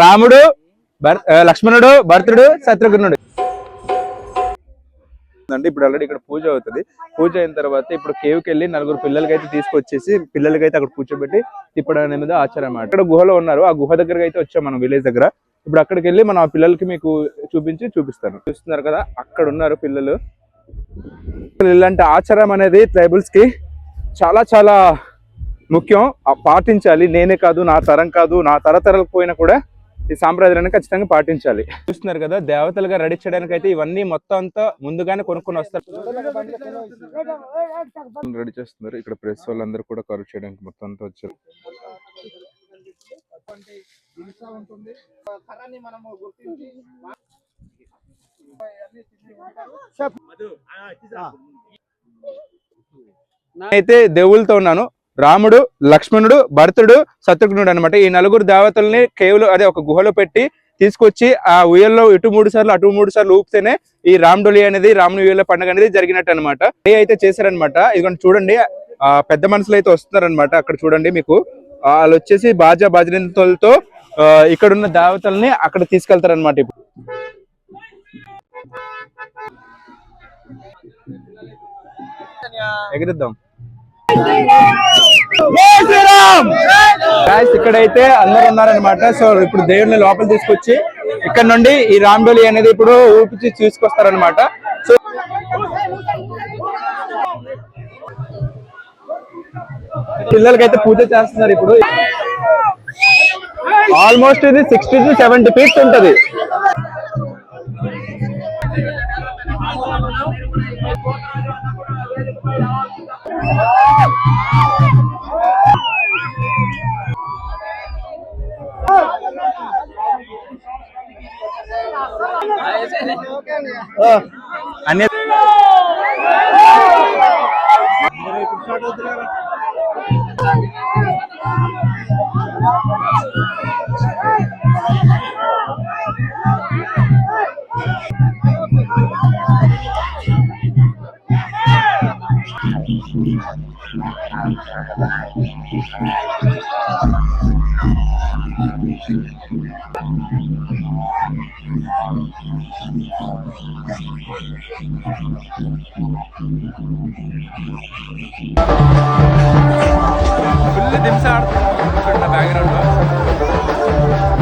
రాముడు లక్ష్మణుడు భరతుడు శత్రుఘ్నుడు అంటే ఇప్పుడు ఆల్రెడీ ఇక్కడ పూజ అవుతుంది. పూజ అయిన తర్వాత ఇప్పుడు కేవ్కి వెళ్ళి 4 పిల్లలకైతే తీసుకొచ్చేసి పిల్లలకైతే అక్కడ కూర్చోబెట్టి తిప్పడం అనేది ఆచారం అన్నమాట. ఇక్కడ గుహలో ఉన్నారు, ఆ గుహ దగ్గరకి అయితే వచ్చాం మనం విలేజ్ దగ్గర. ఇప్పుడు అక్కడికి వెళ్ళి మనం ఆ పిల్లలకి మీకు చూపిస్తాను. చూస్తున్నారు కదా అక్కడ ఉన్నారు పిల్లలు. ఇలాంటి ఆచారం అనేది ట్రైబల్స్ కి చాలా చాలా ముఖ్యం, పాటించాలి. నేనే కాదు, నా తరం కాదు, నా తరతరాలకు పోయినా కూడా ఈ సాంప్రదాయాన్ని ఖచ్చితంగా పాటించాలి. చూస్తున్నారు కదా దేవతలుగా రెడీ చేయడానికి అయితే ఇవన్నీ మొత్తం అంతా ముందుగానే కొనుక్కొని వస్తారు, రెడీ చేస్తున్నారు. ఇక్కడ ప్రెస్ వాళ్ళందరూ కూడా కరువు చేయడానికి మొత్తం అంతా వచ్చారు. అయితే దేవుళ్ళతో ఉన్నాను. రాముడు లక్ష్మణుడు భరతుడు శత్రుఘ్నుడు అనమాట. ఈ 4 దేవతల్ని కేవలం అదే ఒక గుహలో పెట్టి తీసుకొచ్చి ఆ ఉయ్యల్లో ఇటు 3 సార్లు అటు 3 సార్లు ఊపితేనే ఈ రామడోలి అనేది రాముని ఉయ్యల పండుగ అనేది జరిగినట్టు అనమాట. అయితే చేశారనమాట. ఇదిగోండి చూడండి, పెద్ద మనుషులు అయితే వస్తున్నారనమాట. అక్కడ చూడండి మీకు వాళ్ళు వచ్చేసి బాజా బాజరింతలతో ఇక్కడున్న దేవతల్ని అక్కడ తీసుకెళ్తారనమాట. ఇప్పుడు ఎగిరిద్దాం. ఇక్కడైతే అందరు ఉన్నారనమాట. సో ఇప్పుడు దేవుడిని లోపల తీసుకొచ్చి ఇక్కడ నుండి ఈ రామడోలి అనేది ఇప్పుడు ఊపిచి తీసుకొస్తారనమాట. సో పిల్లలకైతే పూజ చేస్తున్నారు. ఇప్పుడు ఆల్మోస్ట్ ఇది 60 to 70 feet ఉంటది. అన్ని ఫుల్ దింస ఆడుతున్నా బ్యాక్గ్రౌండ్ లో.